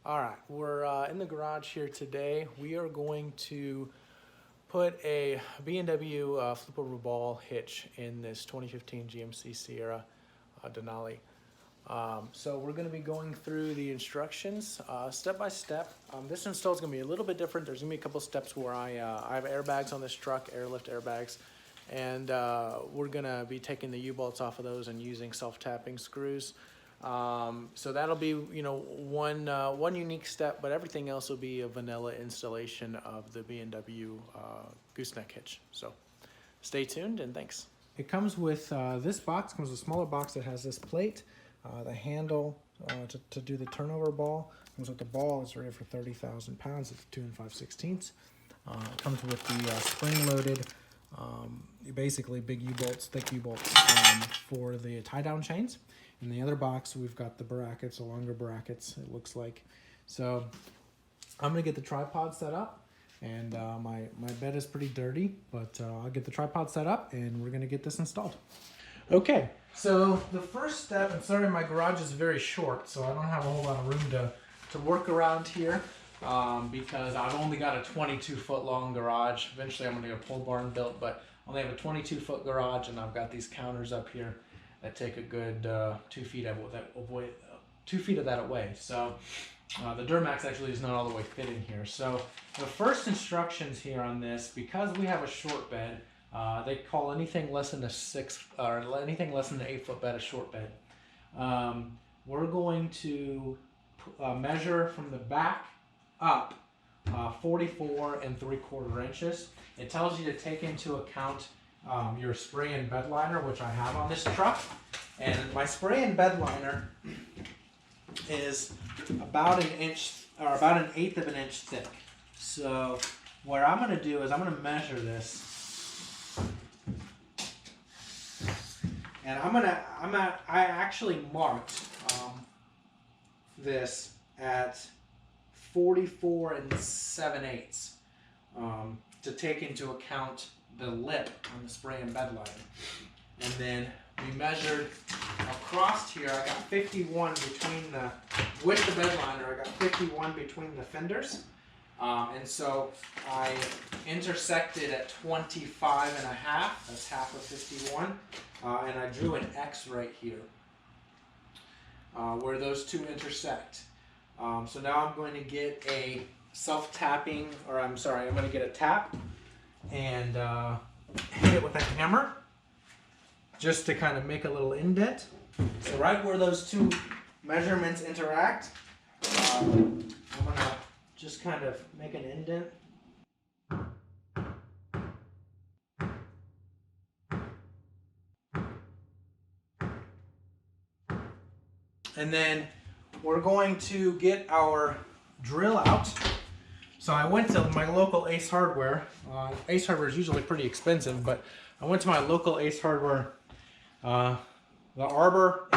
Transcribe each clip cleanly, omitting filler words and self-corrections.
All right, we're in the garage here today. We are going to put a B&W flip-over ball hitch in this 2015 GMC Sierra Denali. So we're going to be going through the instructions step by step. This install is going to be a little bit different. There's going to be a couple steps where I have airbags on this truck, airlift airbags, and we're going to be taking the U-bolts off of those and using self-tapping screws. So that'll be, one unique step, but everything else will be a vanilla installation of the B&W Gooseneck hitch. So stay tuned and thanks. It comes with this box, comes with a smaller box that has this plate, the handle to do the turnover ball. Comes with the ball, it's rated for 30,000 pounds, it's 2 5/16. It comes with the spring-loaded, basically big U-bolts, thick U-bolts for the tie-down chains. In the other box, we've got the brackets, the longer brackets, it looks like. So I'm gonna get the tripod set up, and my bed is pretty dirty, but I'll get the tripod set up and we're gonna get this installed. Okay, so the first step, and sorry my garage is very short, so I don't have a whole lot of room to work around here because I've only got a 22-foot long garage. Eventually I'm gonna get a pole barn built, but I only have a 22-foot garage, and I've got these counters up here that take a good 2 feet of that away. So the Duramax actually is not all the way fit in here. So the first instructions here on this, because we have a short bed, they call anything less than anything less than an 8-foot bed a short bed. We're going to measure from the back up 44 3/4 inches. It tells you to take into account your spray and bed liner, which I have on this truck, and my spray and bed liner is about an inch, or about 1/8 of an inch thick. So what I'm going to do is I'm going to measure this, and I actually marked this at 44 7/8 to take into account the lip on the spray and bed liner. And then we measured across here, I got 51 between with the bed liner, I got 51 between the fenders. And so I intersected at 25.5, that's half of 51, and I drew an X right here where those two intersect. So now I'm going to get a self-tapping, I'm going to get a tap and hit it with a hammer just to kind of make a little indent. So right where those two measurements interact, I'm going to just kind of make an indent. And then we're going to get our drill out. So I went to my local Ace Hardware. Ace Hardware is usually pretty expensive, but I went to my local Ace Hardware. The arbor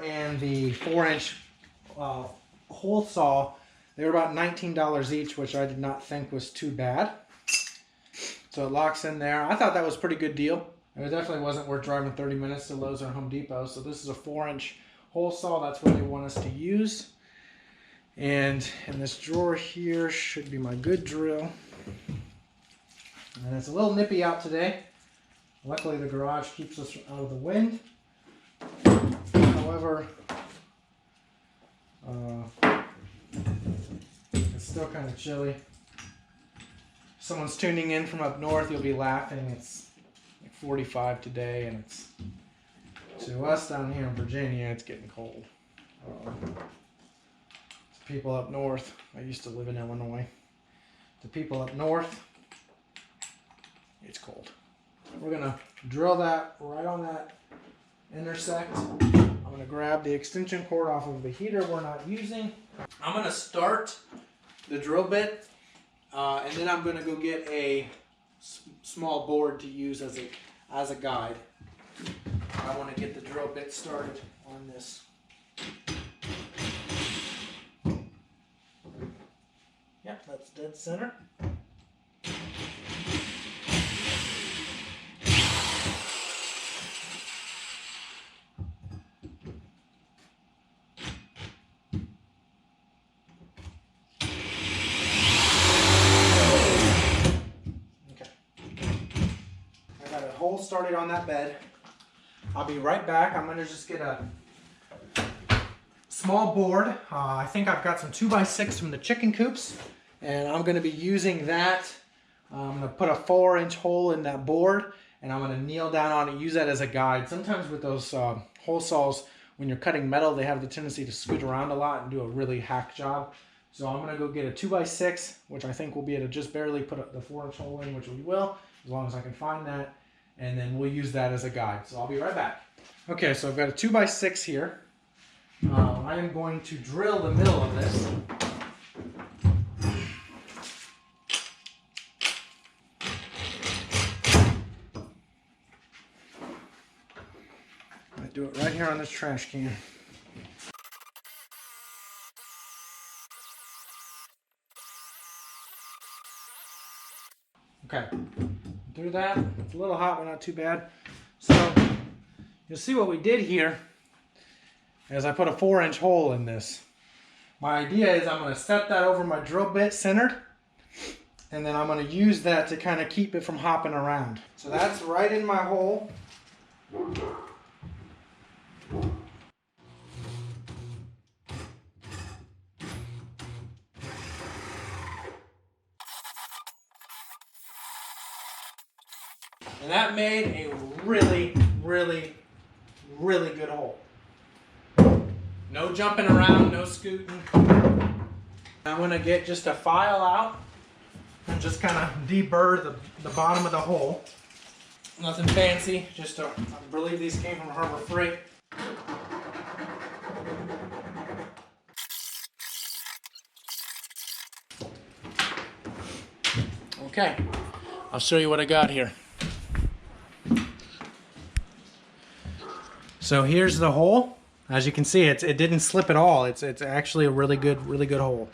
and the 4-inch hole saw, they were about $19 each, which I did not think was too bad. So it locks in there. I thought that was a pretty good deal. It definitely wasn't worth driving 30 minutes to Lowe's or Home Depot. So this is a 4-inch hole saw. That's what they want us to use. And in this drawer here should be my good drill. And it's a little nippy out today. Luckily the garage keeps us out of the wind. However, it's still kind of chilly. If someone's tuning in from up north, you'll be laughing. It's like 45 today, and it's, to us down here in Virginia, it's getting cold. To people up north, I used to live in Illinois. To people up north, it's cold. We're gonna drill that right on that intersect. I'm gonna grab the extension cord off of the heater we're not using. I'm gonna start the drill bit, and then I'm gonna go get a small board to use as a guide. I want to get the drill bit started on this. Yep, that's dead center. hole started on that bed. I'll be right back. I'm gonna just get a small board. I think I've got some 2x6 from the chicken coops, and I'm gonna be using that. I'm gonna put a 4-inch hole in that board, and I'm gonna kneel down on it, use that as a guide. Sometimes with those hole saws, when you're cutting metal, they have the tendency to scoot around a lot and do a really hack job. So I'm gonna go get a 2x6, which I think we'll be able to just barely put the 4-inch hole in, which we will, as long as I can find that. And then we'll use that as a guide. So I'll be right back. Okay, so I've got a 2x6 here. I am going to drill the middle of this. I do it right here on this trash can. Okay, through that. It's a little hot, but not too bad. So you'll see what we did here is I put a 4-inch hole in this. My idea is I'm going to set that over my drill bit centered, and then I'm going to use that to kind of keep it from hopping around. So that's right in my hole. And that made a really, really, really good hole. No jumping around, no scooting. I'm gonna get just a file out and just kind of deburr the bottom of the hole. Nothing fancy, just I believe these came from Harbor Freight. Okay, I'll show you what I got here. So here's the hole. As you can see, it didn't slip at all. It's actually a really good hole.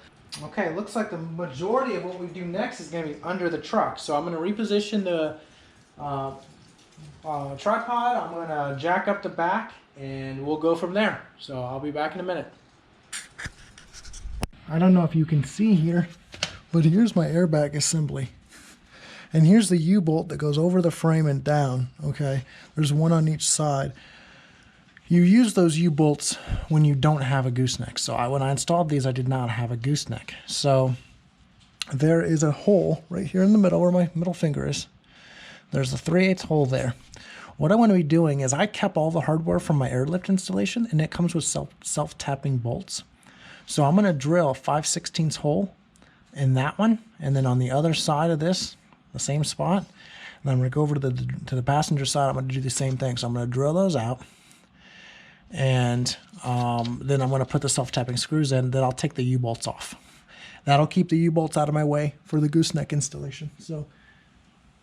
Okay, looks like the majority of what we do next is going to be under the truck. So I'm going to reposition the tripod. I'm going to jack up the back, and we'll go from there. So I'll be back in a minute. I don't know if you can see here, but here's my airbag assembly. And here's the U-bolt that goes over the frame and down. Okay, there's one on each side. You use those U-bolts when you don't have a gooseneck. So when I installed these, I did not have a gooseneck. So there is a hole right here in the middle where my middle finger is. There's a 3/8 hole there. What I want to be doing is I kept all the hardware from my airlift installation, and it comes with self-tapping bolts. So I'm going to drill a 5/16 hole in that one, and then on the other side of this, the same spot. And I'm going to go over to the passenger side. I'm going to do the same thing. So I'm going to drill those out. And then I'm going to put the self-tapping screws in. Then I'll take the U-bolts off. That'll keep the U-bolts out of my way for the gooseneck installation. So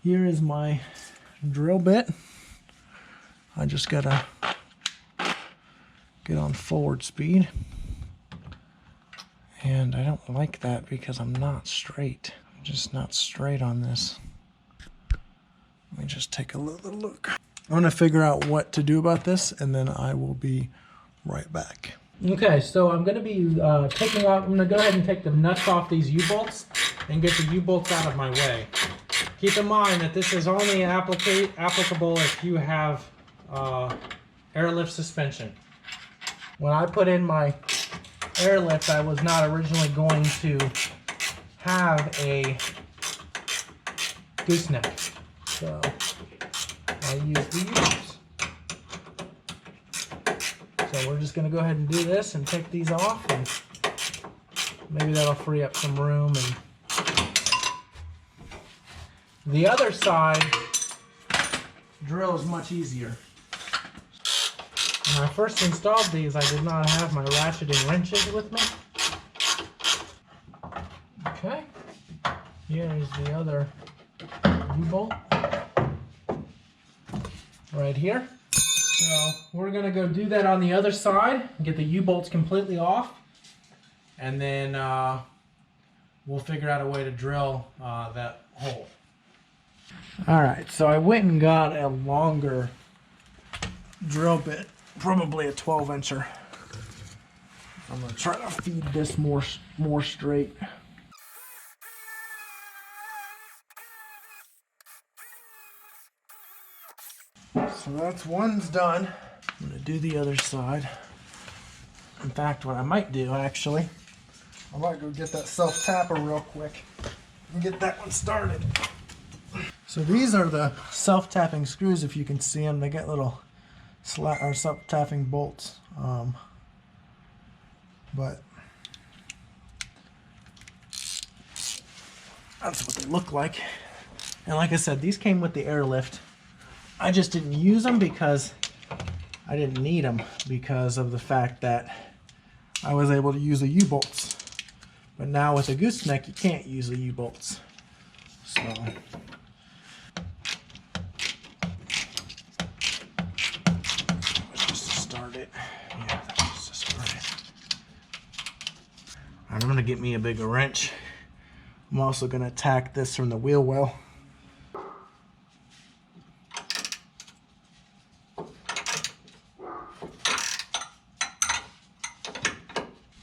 here is my drill bit. I just got to get on forward speed. And I don't like that because I'm not straight. I'm just not straight on this. Let me just take a little look. I'm going to figure out what to do about this, and then I will be right back. Okay, so I'm going to be taking off. I'm going to go ahead and take the nuts off these U-bolts and get the U-bolts out of my way. Keep in mind that this is only applicable if you have airlift suspension. When I put in my airlift, I was not originally going to have a gooseneck. So I use the U-bolts. So we're just going to go ahead and do this and take these off, and maybe that'll free up some room. And the other side drill is much easier. When I first installed these, I did not have my ratcheting wrenches with me. Okay, here is the other U-bolt right here. So we're going to go do that on the other side, get the U-bolts completely off, and then we'll figure out a way to drill that hole. Alright, so I went and got a longer drill bit, probably a 12-incher. I'm going to try to feed this more straight. So that's one's done. I'm gonna do the other side. In fact, what I might do actually, I might go get that self-tapper real quick and get that one started. So these are the self-tapping screws, if you can see them. They get little self-tapping bolts. But that's what they look like. And like I said, these came with the airlift. I just didn't use them because I didn't need them, because of the fact that I was able to use the U-bolts. But now with a gooseneck, you can't use the U-bolts. So just to start it. Yeah, that's just to start it. I'm gonna get me a bigger wrench. I'm also gonna attack this from the wheel well.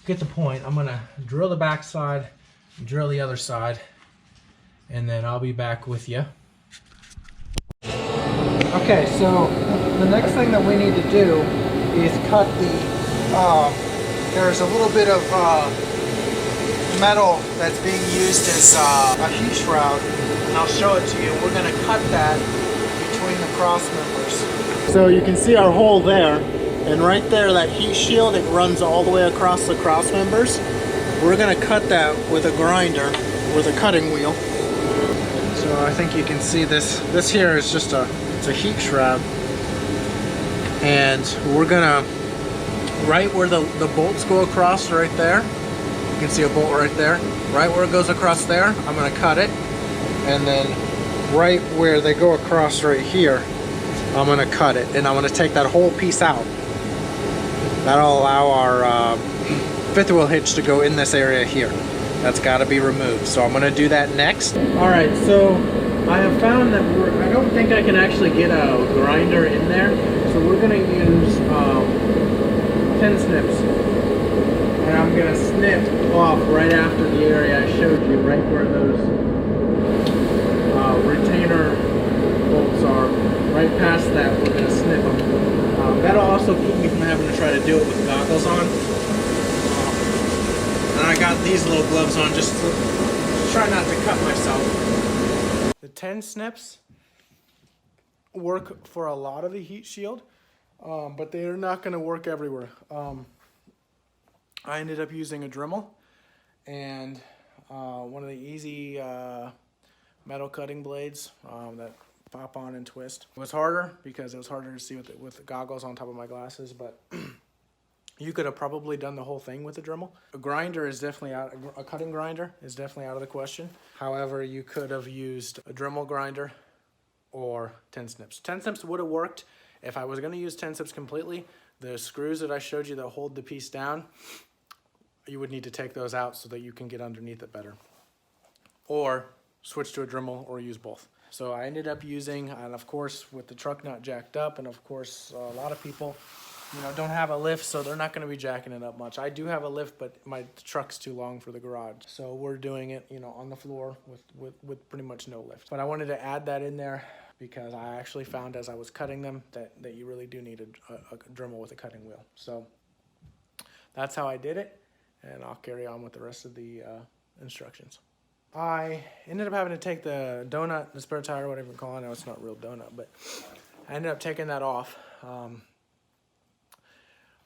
Get the point. I'm gonna drill the back side, drill the other side, and then I'll be back with you. Okay, so the next thing that we need to do is cut the, there's a little bit of metal that's being used as a heat shroud, and I'll show it to you. We're gonna cut that between the cross members. So you can see our hole there. And right there, that heat shield, it runs all the way across the cross members. We're gonna cut that with a grinder, with a cutting wheel. So I think you can see this. This here is just it's a heat shroud. And we're gonna, right where the bolts go across right there, you can see a bolt right there. Right where it goes across there, I'm gonna cut it. And then right where they go across right here, I'm gonna cut it. And I'm gonna take that whole piece out. That'll allow our fifth wheel hitch to go in this area here. That's got to be removed. So I'm going to do that next. All right, so I have found that I don't think I can actually get a grinder in there. So we're going to use 10 snips. And I'm going to snip off right after the area I showed you, right where those retainer bolts are. Right past that, we're going to snip them. That'll also keep me from having to try to do it with goggles on. And I got these little gloves on just to try not to cut myself. The 10 snips work for a lot of the heat shield, but they are not going to work everywhere. I ended up using a Dremel and one of the easy metal cutting blades that pop on and twist. It was harder because it was harder to see with the goggles on top of my glasses, but you could have probably done the whole thing with a Dremel. A grinder is definitely out. A cutting grinder is definitely out of the question. However, you could have used a Dremel grinder or 10 snips. 10 snips would have worked if I was going to use 10 snips completely. The screws that I showed you that hold the piece down, you would need to take those out so that you can get underneath it better. Or switch to a Dremel or use both. So I ended up using, and of course with the truck not jacked up, and of course a lot of people, don't have a lift, so they're not going to be jacking it up much. I do have a lift, but my truck's too long for the garage. So we're doing it, on the floor with pretty much no lift. But I wanted to add that in there because I actually found as I was cutting them that you really do need a Dremel with a cutting wheel. So that's how I did it, and I'll carry on with the rest of the instructions. I ended up having to take the donut, the spare tire, whatever you call it. I know it's not a real donut, but I ended up taking that off,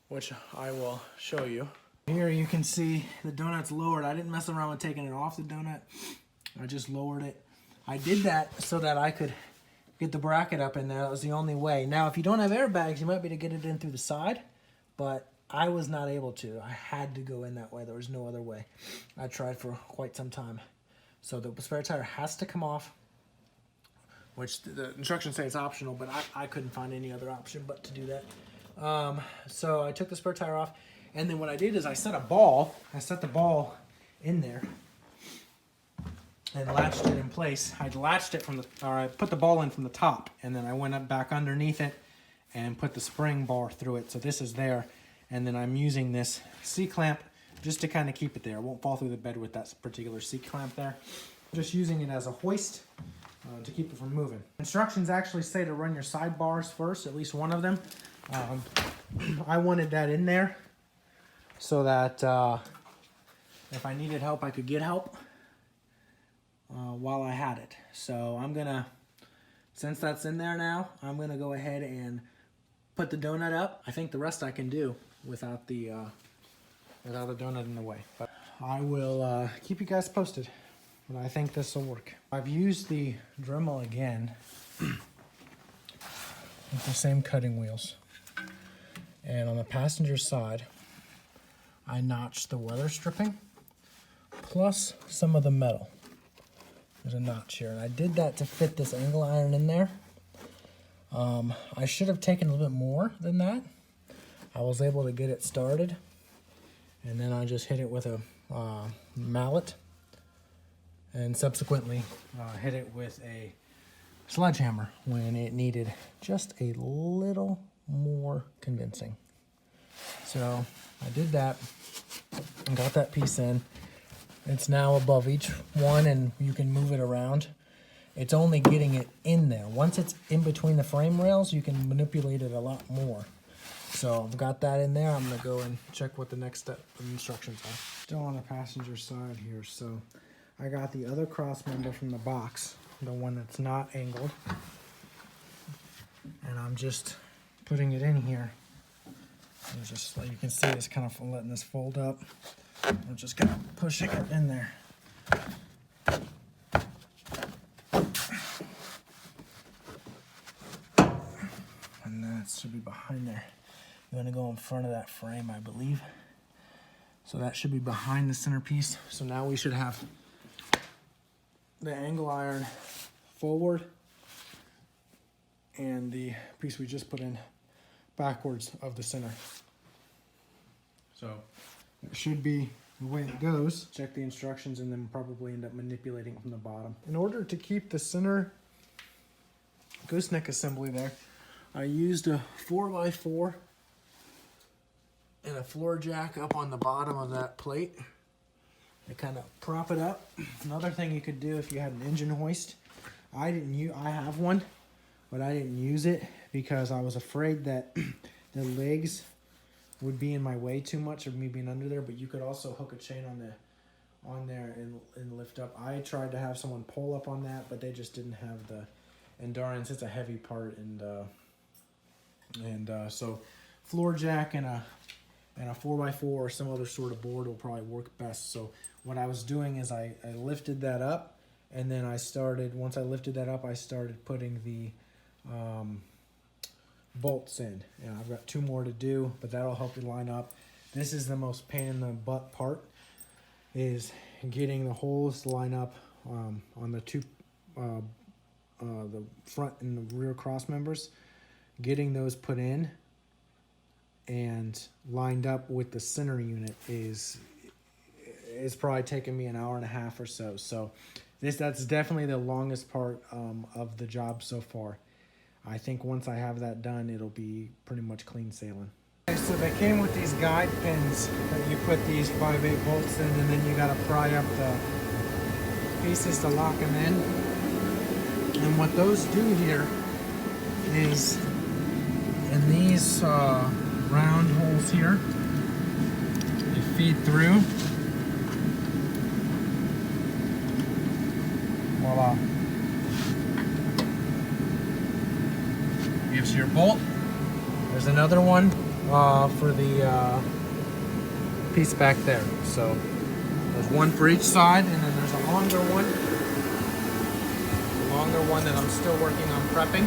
which I will show you. Here you can see the donut's lowered. I didn't mess around with taking it off the donut. I just lowered it. I did that so that I could get the bracket up in there. That was the only way. Now, if you don't have airbags, you might be able to get it in through the side, but I was not able to. I had to go in that way. There was no other way. I tried for quite some time. So the spare tire has to come off, which the instructions say it's optional, but I couldn't find any other option but to do that. So I took the spare tire off, and then what I did is I set the ball in there and latched it in place. I put the ball in from the top, and then I went up back underneath it and put the spring bar through it. So this is there, and then I'm using this C-clamp just to kind of keep it there. It won't fall through the bed with that particular C-clamp there. Just using it as a hoist to keep it from moving. Instructions actually say to run your sidebars first, at least one of them. I wanted that in there so that if I needed help, I could get help while I had it. So I'm gonna, since that's in there now, I'm gonna go ahead and put the donut up. I think the rest I can do without the donut in the way. But I will keep you guys posted. But I think this will work. I've used the Dremel again with the same cutting wheels. And on the passenger side, I notched the weather stripping plus some of the metal. There's a notch here, and I did that to fit this angle iron in there. I should have taken a little bit more than that. I was able to get it started, and then I just hit it with a mallet, and subsequently hit it with a sledgehammer when it needed just a little more convincing. So I did that and got that piece in. It's now above each one, and you can move it around. It's only getting it in there. Once it's in between the frame rails, you can manipulate it a lot more. So I've got that in there. I'm gonna go and check what the next step of instructions are. Still on the passenger side here. So I got the other cross member from the box, the one that's not angled. And I'm just putting it in here. And just like you can see, it's kind of letting this fold up. I'm just kind of pushing it in there. And that should be behind there. You're gonna go in front of that frame, I believe. So that should be behind the centerpiece. So now we should have the angle iron forward and the piece we just put in backwards of the center. So it should be the way it goes. Check the instructions and then probably end up manipulating from the bottom. In order to keep the center gooseneck assembly there, I used a 4x4 and a floor jack up on the bottom of that plate to kind of prop it up. Another thing you could do if you had an engine hoist, I have one, but I didn't use it because I was afraid that the legs would be in my way too much of me being under there. But you could also hook a chain on there and lift up. I tried to have someone pull up on that, but they just didn't have the endurance. It's a heavy part, and so floor jack and a 4x4 or some other sort of board will probably work best. So what I was doing is I lifted that up, and then once I lifted that up, I started putting the bolts in. And I've got 2 more to do, but that'll help you line up. This is the most pain in the butt part, is getting the holes to line up on the the front and the rear cross members. Getting those put in and lined up with the center unit is probably taking me an hour and a half or so. So that's definitely the longest part of the job so far. I think once I have that done, it'll be pretty much clean sailing. Okay, so they came with these guide pins that you put these 5/8 bolts in, and then you got to pry up the pieces to lock them in. And what those do here is, in these round holes here, they feed through. Voila. Gives you your bolt. There's another one for the piece back there. So there's one for each side, and then there's a longer one. The longer one that I'm still working on prepping.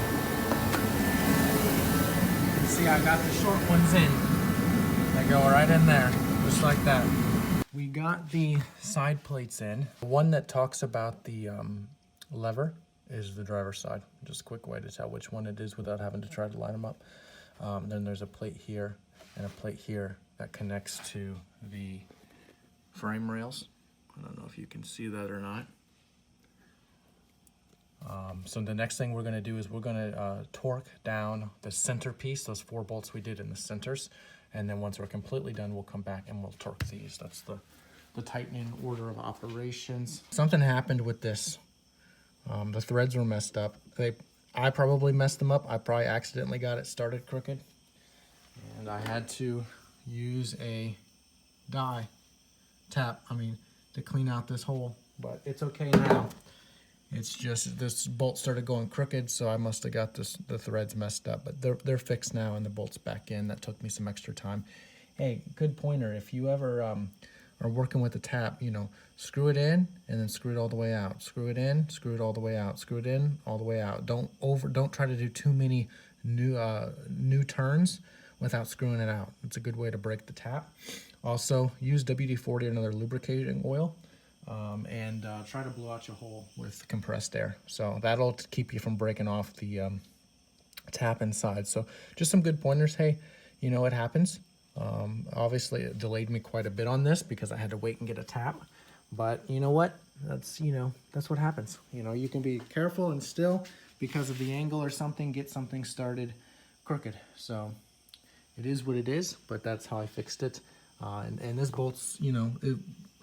See, I got the short ones in. They go right in there, just like that. We got the side plates in. The one that talks about the lever is the driver's side. Just a quick way to tell which one it is without having to try to line them up. Then there's a plate here and a plate here that connects to the frame rails. I don't know if you can see that or not. So the next thing we're going to do is we're going to torque down the center piece, those 4 bolts we did in the centers, and then once we're completely done, we'll come back and we'll torque these. That's the tightening order of operations. Something happened with this The threads were messed up. I probably messed them up. I probably accidentally got it started crooked. And I had to use a die tap, to clean out this hole. But it's okay now. It's just this bolt started going crooked, so I must have got the threads messed up. But they're fixed now and the bolt's back in. That took me some extra time. Hey, good pointer. If you ever are working with a tap, screw it in and then screw it all the way out. Screw it in, screw it all the way out. Screw it in, all the way out. Don't try to do too many new turns without screwing it out. It's a good way to break the tap. Also, use WD-40 or another lubricating oil, and try to blow out your hole with compressed air. So that'll keep you from breaking off the tap inside. So just some good pointers. Hey, it happens. Obviously it delayed me quite a bit on this because I had to wait and get a tap, but you know what, that's what happens. You can be careful and still, because of the angle or something, get something started crooked. So it is what it is, but that's how I fixed it. And this bolt's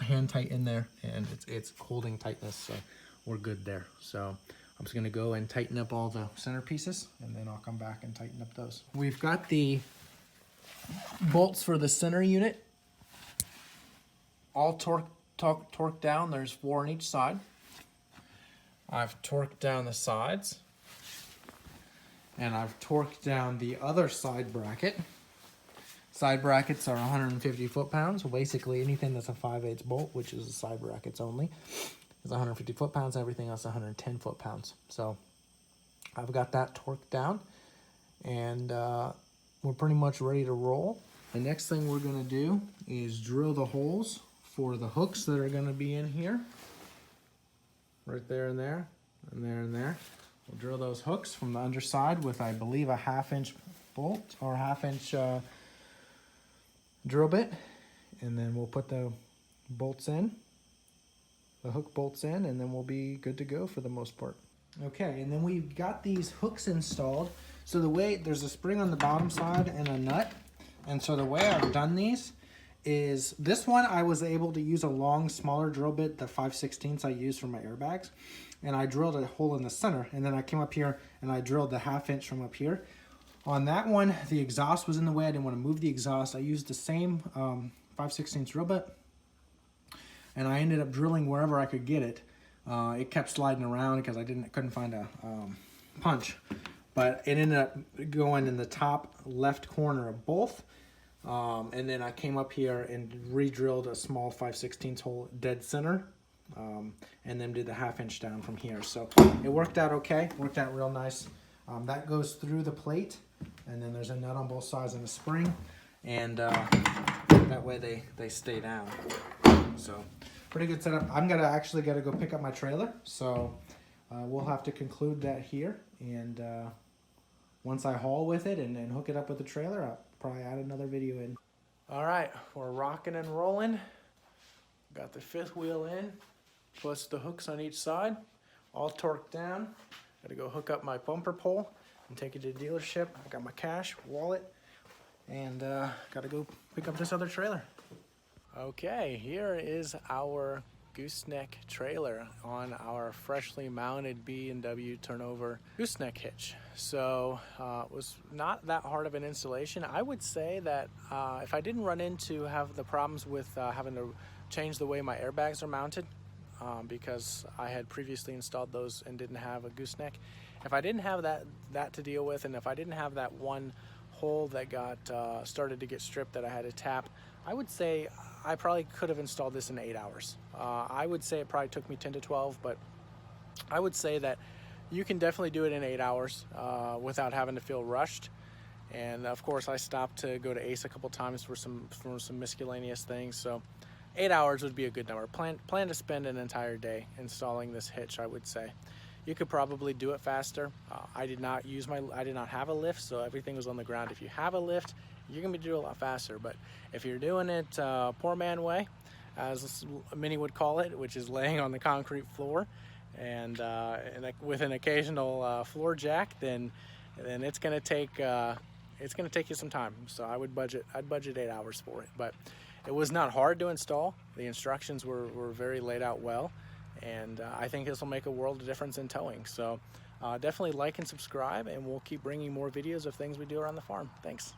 hand tight in there, and it's holding tightness, so we're good there. So I'm just gonna go and tighten up all the center pieces, and then I'll come back and tighten up those. We've got the bolts for the center unit all torqued down. There's 4 on each side. I've torqued down the sides, and I've torqued down the other side bracket. Side brackets are 150 foot-pounds. Well, basically anything that's a 5/8 bolt, which is the side brackets only, is 150 foot-pounds. Everything else 110 foot-pounds. So I've got that torqued down, and we're pretty much ready to roll. The next thing we're gonna do is drill the holes for the hooks that are gonna be in here. Right there and there, and there and there. We'll drill those hooks from the underside with, I believe, a 1/2-inch bolt or 1/2-inch drill bit. And then we'll put the bolts in, the hook bolts in, and then we'll be good to go for the most part. Okay, and then we've got these hooks installed. So the way, there's a spring on the bottom side and a nut. And so the way I've done these is, this one I was able to use a long, smaller drill bit, the 5/16 I use for my airbags. And I drilled a hole in the center. And then I came up here and I drilled the 1/2 inch from up here. On that one, the exhaust was in the way. I didn't want to move the exhaust. I used the same 5/16 drill bit. And I ended up drilling wherever I could get it. It kept sliding around because I couldn't find a punch. But it ended up going in the top left corner of both. And then I came up here and re-drilled a small 5/16 hole dead center. And then did the 1/2 inch down from here. So it worked out okay, worked out real nice. That goes through the plate, and then there's a nut on both sides and a spring. And that way they stay down. So pretty good setup. I'm actually gotta go pick up my trailer. So we'll have to conclude that here. And once I haul with it and hook it up with the trailer, I'll probably add another video in. All right, we're rocking and rolling. Got the 5th wheel in, plus the hooks on each side, all torqued down. Gotta go hook up my bumper pole and take it to the dealership. I got my cash, wallet, and gotta go pick up this other trailer. Okay, here is our Gooseneck trailer on our freshly mounted B&W turnover Gooseneck hitch. So it was not that hard of an installation. I would say that if I didn't run into the problems with having to change the way my airbags are mounted, because I had previously installed those and didn't have a gooseneck. If I didn't have that to deal with, and if I didn't have that one hole that got started to get stripped that I had to tap, I would say I probably could have installed this in 8 hours. I would say it probably took me 10 to 12, but I would say that you can definitely do it in 8 hours without having to feel rushed. And of course I stopped to go to Ace a couple times for some miscellaneous things. So 8 hours would be a good number. Plan to spend an entire day installing this hitch, I would say. You could probably do it faster. I did not have a lift, so everything was on the ground. If you have a lift, you're gonna be doing it a lot faster. But if you're doing it poor man way, as many would call it, which is laying on the concrete floor and with an occasional floor jack, then it's gonna take you some time. So I'd budget 8 hours for it. But it was not hard to install. The instructions were very laid out well, and I think this will make a world of difference in towing. So definitely like and subscribe, and we'll keep bringing more videos of things we do around the farm. Thanks.